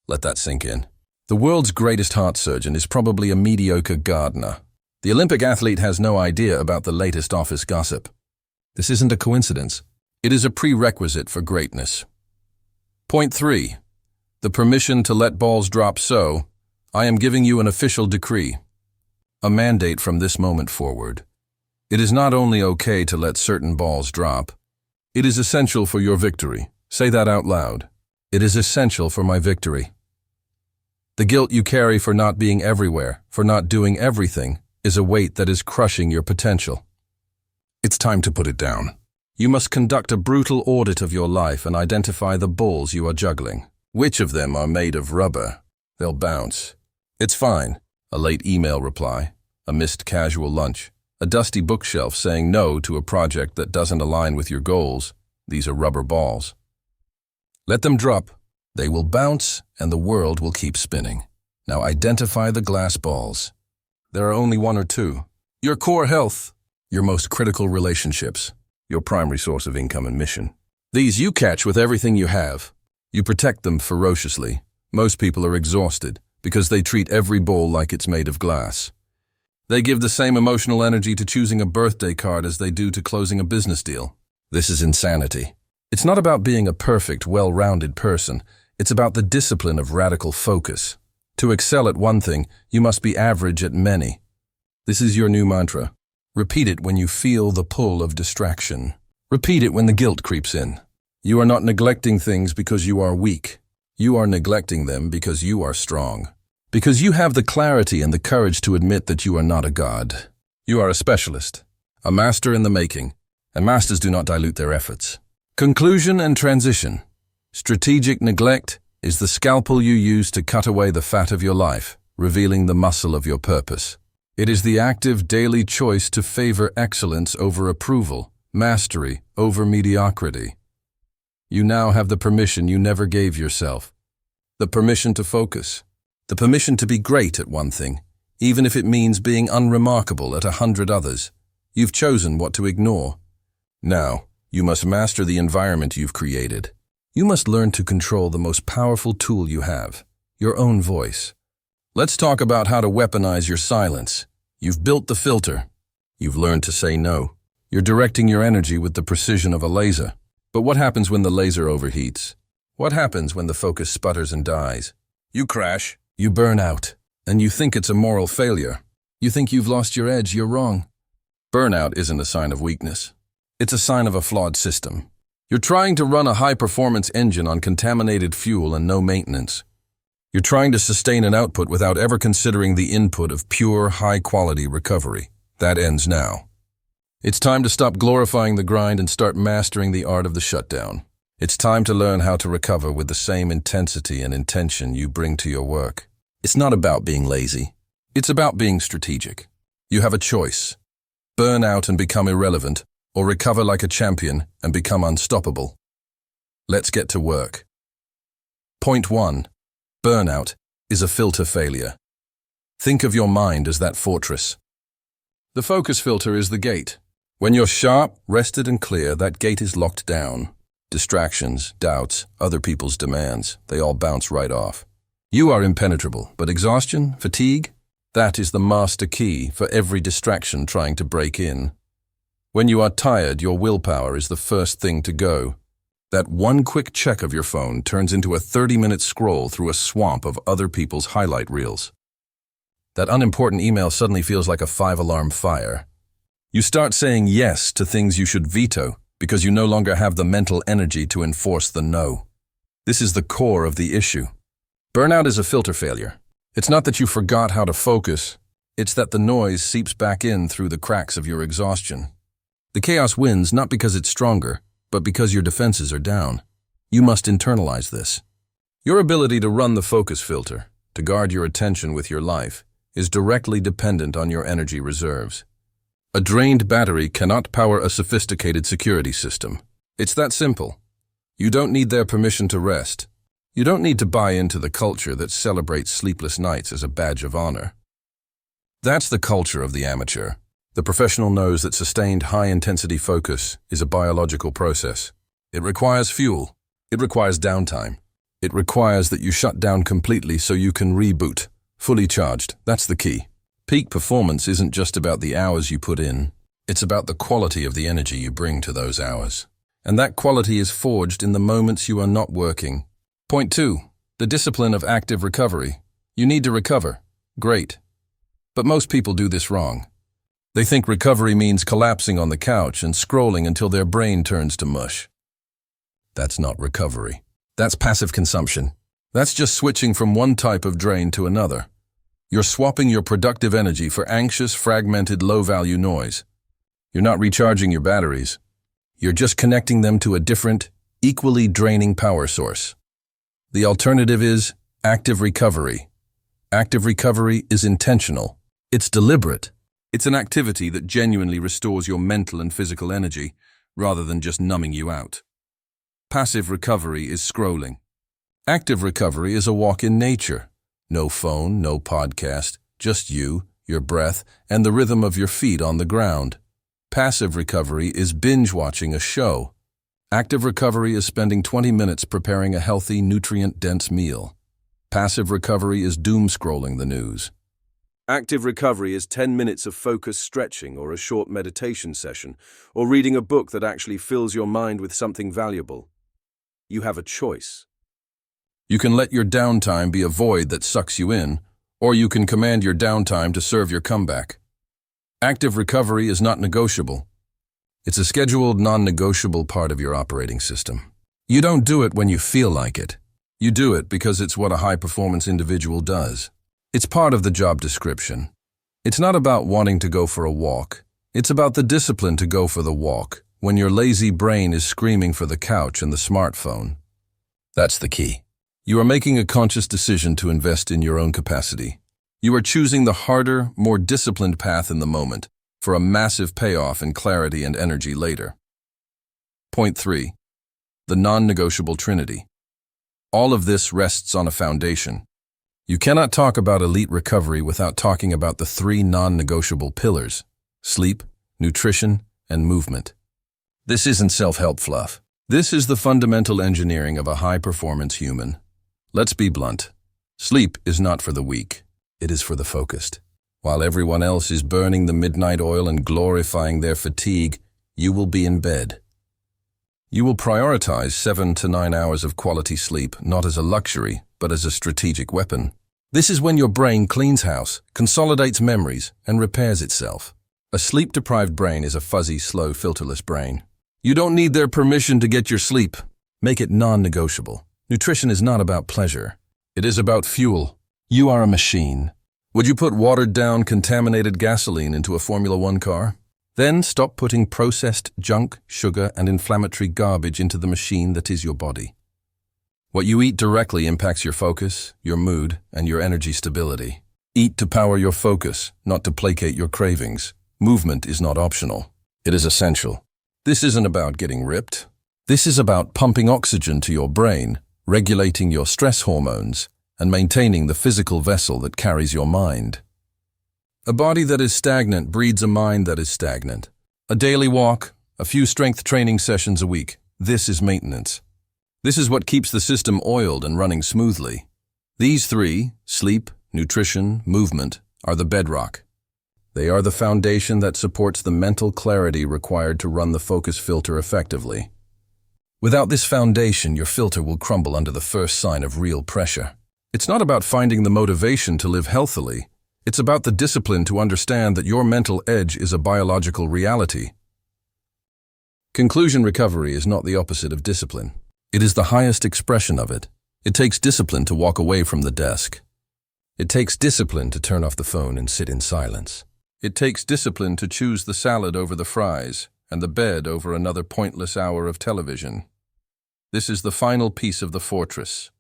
Let that sink in. The world's greatest heart surgeon is probably a mediocre gardener. The Olympic athlete has no idea about the latest office gossip. This isn't a coincidence. It is a prerequisite for greatness. Point 3. The permission to let balls drop. So, I am giving you an official decree, a mandate from this moment forward. It is not only okay to let certain balls drop, it is essential for your victory. Say that out loud. It is essential for my victory. The guilt you carry for not being everywhere, for not doing everything, is a weight that is crushing your potential. It's time to put it down. You must conduct a brutal audit of your life and identify the balls you are juggling. Which of them are made of rubber? They'll bounce. It's fine. A late email reply, a missed casual lunch, a dusty bookshelf saying no to a project that doesn't align with your goals. These are rubber balls. Let them drop. They will bounce and the world will keep spinning. Now identify the glass balls. There are only one or two. Your core health, your most critical relationships, your primary source of income and mission. These you catch with everything you have. You protect them ferociously. Most people are exhausted because they treat every ball like it's made of glass. They give the same emotional energy to choosing a birthday card as they do to closing a business deal. This is insanity. It's not about being a perfect, well-rounded person. It's about the discipline of radical focus. To excel at one thing, you must be average at many. This is your new mantra. Repeat it when you feel the pull of distraction. Repeat it when the guilt creeps in. You are not neglecting things because you are weak. You are neglecting them because you are strong. Because you have the clarity and the courage to admit that you are not a god. You are a specialist, a master in the making, and masters do not dilute their efforts. Conclusion and transition. Strategic neglect is the scalpel you use to cut away the fat of your life, revealing the muscle of your purpose. It is the active daily choice to favor excellence over approval, mastery over mediocrity. You now have the permission you never gave yourself. The permission to focus. The permission to be great at one thing, even if it means being unremarkable at 100 others. You've chosen what to ignore. Now, you must master the environment you've created. You must learn to control the most powerful tool you have, your own voice. Let's talk about how to weaponize your silence. You've built the filter. You've learned to say no. You're directing your energy with the precision of a laser. But what happens when the laser overheats? What happens when the focus sputters and dies? You crash, you burn out, and you think it's a moral failure. You think you've lost your edge. You're wrong. Burnout isn't a sign of weakness. It's a sign of a flawed system. You're trying to run a high-performance engine on contaminated fuel and no maintenance. You're trying to sustain an output without ever considering the input of pure, high-quality recovery. That ends now. It's time to stop glorifying the grind and start mastering the art of the shutdown. It's time to learn how to recover with the same intensity and intention you bring to your work. It's not about being lazy. It's about being strategic. You have a choice. Burn out and become irrelevant, or recover like a champion and become unstoppable. Let's get to work. Point 1. Burnout is a filter failure. Think of your mind as that fortress. The focus filter is the gate. When you're sharp, rested and clear, that gate is locked down. Distractions, doubts, other people's demands, they all bounce right off. You are impenetrable, but exhaustion, fatigue, that is the master key for every distraction trying to break in. When you are tired, your willpower is the first thing to go. That one quick check of your phone turns into a 30-minute scroll through a swamp of other people's highlight reels. That unimportant email suddenly feels like a 5-alarm fire. You start saying yes to things you should veto because you no longer have the mental energy to enforce the no. This is the core of the issue. Burnout is a filter failure. It's not that you forgot how to focus. It's that the noise seeps back in through the cracks of your exhaustion. The chaos wins not because it's stronger, but because your defenses are down. You must internalize this. Your ability to run the focus filter, to guard your attention with your life, is directly dependent on your energy reserves. A drained battery cannot power a sophisticated security system. It's that simple. You don't need their permission to rest. You don't need to buy into the culture that celebrates sleepless nights as a badge of honor. That's the culture of the amateur. The professional knows that sustained high-intensity focus is a biological process. It requires fuel. It requires downtime. It requires that you shut down completely so you can reboot, fully charged. That's the key. Peak performance isn't just about the hours you put in, it's about the quality of the energy you bring to those hours. And that quality is forged in the moments you are not working. Point 2. The discipline of active recovery. You need to recover. Great. But most people do this wrong. They think recovery means collapsing on the couch and scrolling until their brain turns to mush. That's not recovery. That's passive consumption. That's just switching from one type of drain to another. You're swapping your productive energy for anxious, fragmented, low-value noise. You're not recharging your batteries. You're just connecting them to a different, equally draining power source. The alternative is active recovery. Active recovery is intentional. It's deliberate. It's an activity that genuinely restores your mental and physical energy, rather than just numbing you out. Passive recovery is scrolling. Active recovery is a walk in nature. No phone, no podcast, just you, your breath, and the rhythm of your feet on the ground. Passive recovery is binge-watching a show. Active recovery is spending 20 minutes preparing a healthy, nutrient-dense meal. Passive recovery is doom-scrolling the news. Active recovery is 10 minutes of focused stretching or a short meditation session, or reading a book that actually fills your mind with something valuable. You have a choice. You can let your downtime be a void that sucks you in, or you can command your downtime to serve your comeback. Active recovery is not negotiable. It's a scheduled, non-negotiable part of your operating system. You don't do it when you feel like it. You do it because it's what a high-performance individual does. It's part of the job description. It's not about wanting to go for a walk. It's about the discipline to go for the walk when your lazy brain is screaming for the couch and the smartphone. That's the key. You are making a conscious decision to invest in your own capacity. You are choosing the harder, more disciplined path in the moment for a massive payoff in clarity and energy later. Point 3. The non-negotiable trinity. All of this rests on a foundation. You cannot talk about elite recovery without talking about the 3 non-negotiable pillars: sleep, nutrition, and movement. This isn't self-help fluff. This is the fundamental engineering of a high-performance human. Let's be blunt. Sleep is not for the weak. It is for the focused. While everyone else is burning the midnight oil and glorifying their fatigue, you will be in bed. You will prioritize 7 to 9 hours of quality sleep, not as a luxury, but as a strategic weapon. This is when your brain cleans house, consolidates memories, and repairs itself. A sleep-deprived brain is a fuzzy, slow, filterless brain. You don't need their permission to get your sleep. Make it non-negotiable. Nutrition is not about pleasure. It is about fuel. You are a machine. Would you put watered-down, contaminated gasoline into a Formula One car? Then stop putting processed junk, sugar, and inflammatory garbage into the machine that is your body. What you eat directly impacts your focus, your mood, and your energy stability. Eat to power your focus, not to placate your cravings. Movement is not optional. It is essential. This isn't about getting ripped. This is about pumping oxygen to your brain, regulating your stress hormones, and maintaining the physical vessel that carries your mind. A body that is stagnant breeds a mind that is stagnant. A daily walk, a few strength training sessions a week. This is maintenance. This is what keeps the system oiled and running smoothly. These 3, sleep, nutrition, movement, are the bedrock. They are the foundation that supports the mental clarity required to run the focus filter effectively. Without this foundation, your filter will crumble under the first sign of real pressure. It's not about finding the motivation to live healthily. It's about the discipline to understand that your mental edge is a biological reality. Conclusion recovery is not the opposite of discipline. It is the highest expression of it. It takes discipline to walk away from the desk. It takes discipline to turn off the phone and sit in silence. It takes discipline to choose the salad over the fries and the bed over another pointless hour of television. This is the final piece of the fortress.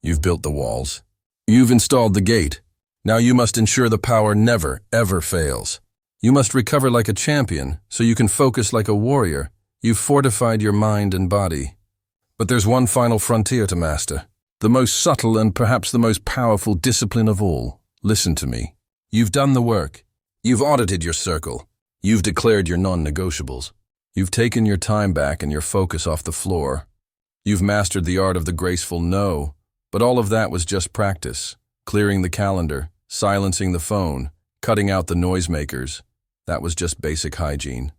You've built the walls. You've installed the gate. Now you must ensure the power never, ever fails. You must recover like a champion so you can focus like a warrior. You've fortified your mind and body. But there's one final frontier to master. The most subtle and perhaps the most powerful discipline of all. Listen to me. You've done the work. You've audited your circle. You've declared your non-negotiables. You've taken your time back and your focus off the floor. You've mastered the art of the graceful no, but all of that was just practice. Clearing the calendar, silencing the phone, cutting out the noisemakers. That was just basic hygiene.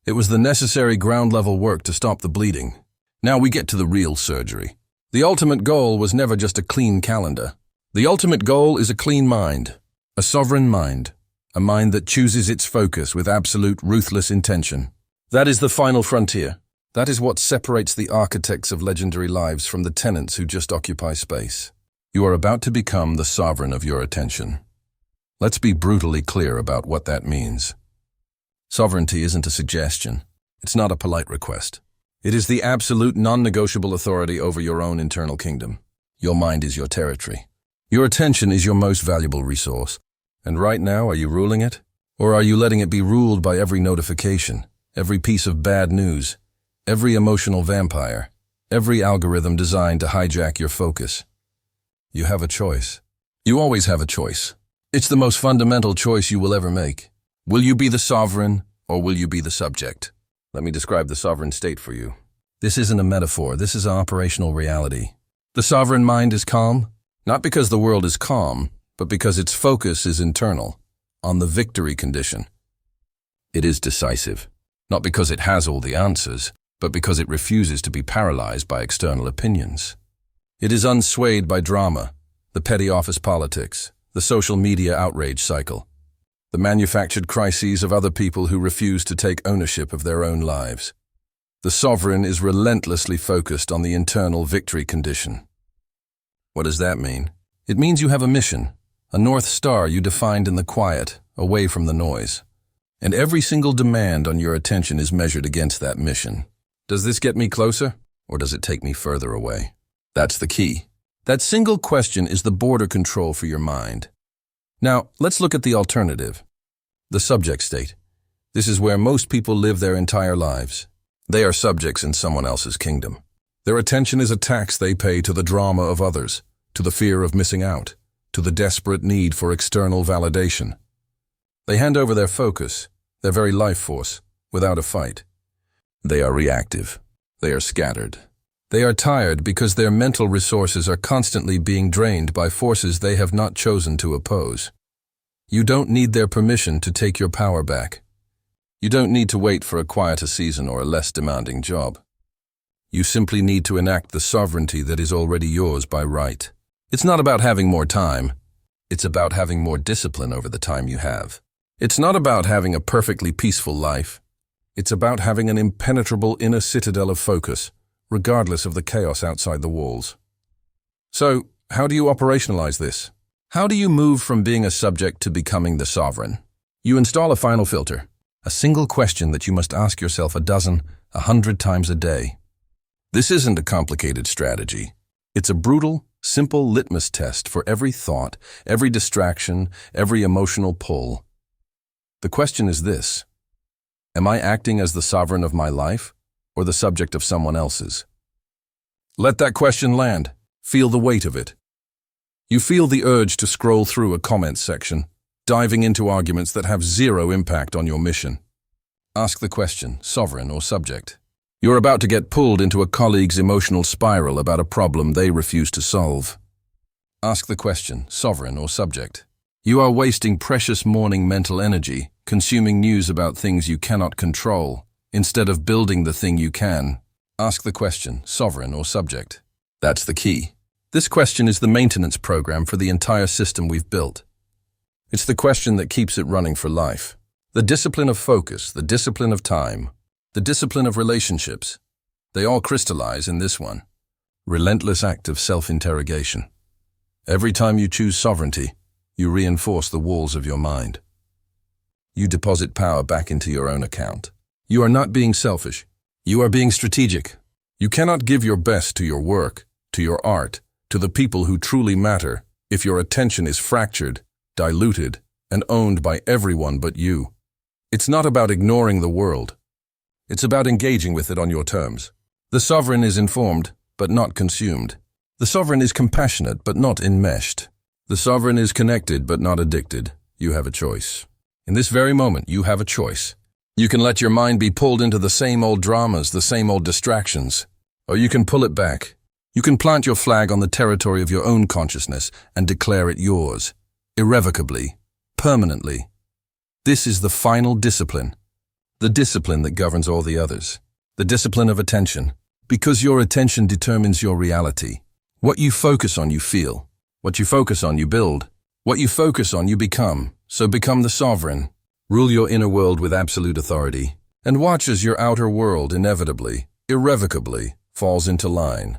It was the necessary ground-level work to stop the bleeding. Now we get to the real surgery. The ultimate goal was never just a clean calendar. The ultimate goal is a clean mind, a sovereign mind, a mind that chooses its focus with absolute ruthless intention. That is the final frontier. That is what separates the architects of legendary lives from the tenants who just occupy space. You are about to become the sovereign of your attention. Let's be brutally clear about what that means. Sovereignty isn't a suggestion. It's not a polite request. It is the absolute non-negotiable authority over your own internal kingdom. Your mind is your territory. Your attention is your most valuable resource. And right now, are you ruling it? Or are you letting it be ruled by every notification, every piece of bad news, every emotional vampire, every algorithm designed to hijack your focus? You have a choice. You always have a choice. It's the most fundamental choice you will ever make. Will you be the sovereign, or will you be the subject? Let me describe the sovereign state for you. This isn't a metaphor, this is an operational reality. The sovereign mind is calm, not because the world is calm, but because its focus is internal, on the victory condition. It is decisive, not because it has all the answers, but because it refuses to be paralyzed by external opinions. It is unswayed by drama, the petty office politics, the social media outrage cycle, the manufactured crises of other people who refuse to take ownership of their own lives. The sovereign is relentlessly focused on the internal victory condition. What does that mean? It means you have a mission, a North Star you defined in the quiet, away from the noise. And every single demand on your attention is measured against that mission. Does this get me closer, or does it take me further away? That's the key. That single question is the border control for your mind. Now, let's look at the alternative. The subject state. This is where most people live their entire lives. They are subjects in someone else's kingdom. Their attention is a tax they pay to the drama of others, to the fear of missing out, to the desperate need for external validation. They hand over their focus, their very life force, without a fight. They are reactive. They are scattered. They are tired because their mental resources are constantly being drained by forces they have not chosen to oppose. You don't need their permission to take your power back. You don't need to wait for a quieter season or a less demanding job. You simply need to enact the sovereignty that is already yours by right. It's not about having more time. It's about having more discipline over the time you have. It's not about having a perfectly peaceful life. It's about having an impenetrable inner citadel of focus, regardless of the chaos outside the walls. So, how do you operationalize this? How do you move from being a subject to becoming the sovereign? You install a final filter, a single question that you must ask yourself 100 times a day. This isn't a complicated strategy. It's a brutal, simple litmus test for every thought, every distraction, every emotional pull. The question is this: am I acting as the sovereign of my life, or the subject of someone else's? Let that question land. Feel the weight of it. You feel the urge to scroll through a comments section, diving into arguments that have zero impact on your mission. Ask the question, sovereign or subject. You're about to get pulled into a colleague's emotional spiral about a problem they refuse to solve. Ask the question, sovereign or subject. You are wasting precious morning mental energy, consuming news about things you cannot control, instead of building the thing you can. Ask the question, sovereign or subject. That's the key. This question is the maintenance program for the entire system we've built. It's the question that keeps it running for life. The discipline of focus, the discipline of time, the discipline of relationships, they all crystallize in this one. Relentless act of self-interrogation. Every time you choose sovereignty, you reinforce the walls of your mind. You deposit power back into your own account. You are not being selfish. You are being strategic. You cannot give your best to your work, to your art, to the people who truly matter if your attention is fractured, diluted, and owned by everyone but you. It's not about ignoring the world. It's about engaging with it on your terms. The sovereign is informed, but not consumed. The sovereign is compassionate, but not enmeshed. The sovereign is connected, but not addicted. You have a choice. In this very moment, you have a choice. You can let your mind be pulled into the same old dramas, the same old distractions, or you can pull it back. You can plant your flag on the territory of your own consciousness and declare it yours, irrevocably, permanently. This is the final discipline, the discipline that governs all the others, the discipline of attention, because your attention determines your reality. What you focus on, you feel. What you focus on, you build. What you focus on, you become. So become the sovereign. Rule your inner world with absolute authority, and watch as your outer world inevitably, irrevocably, falls into line.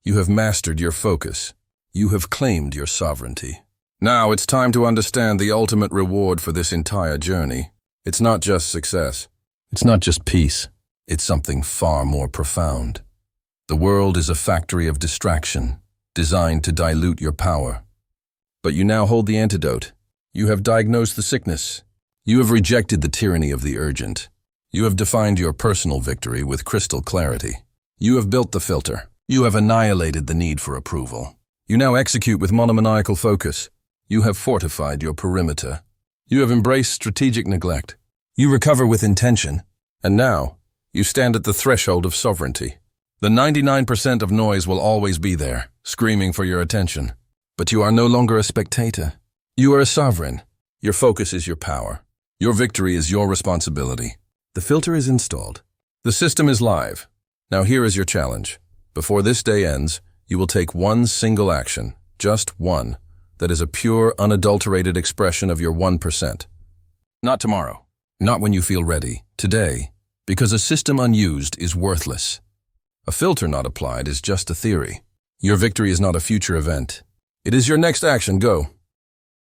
You have mastered your focus. You have claimed your sovereignty. Now it's time to understand the ultimate reward for this entire journey. It's not just success. It's not just peace. It's something far more profound. The world is a factory of distraction, designed to dilute your power. But you now hold the antidote. You have diagnosed the sickness. You have rejected the tyranny of the urgent. You have defined your personal victory with crystal clarity. You have built the filter. You have annihilated the need for approval. You now execute with monomaniacal focus. You have fortified your perimeter. You have embraced strategic neglect. You recover with intention. And now, you stand at the threshold of sovereignty. The 99% of noise will always be there, screaming for your attention. But you are no longer a spectator. You are a sovereign. Your focus is your power. Your victory is your responsibility. The filter is installed. The system is live. Now here is your challenge. Before this day ends, you will take one single action, just one, that is a pure, unadulterated expression of your 1%. Not tomorrow. Not when you feel ready. Today. Because a system unused is worthless. A filter not applied is just a theory. Your victory is not a future event. It is your next action. Go.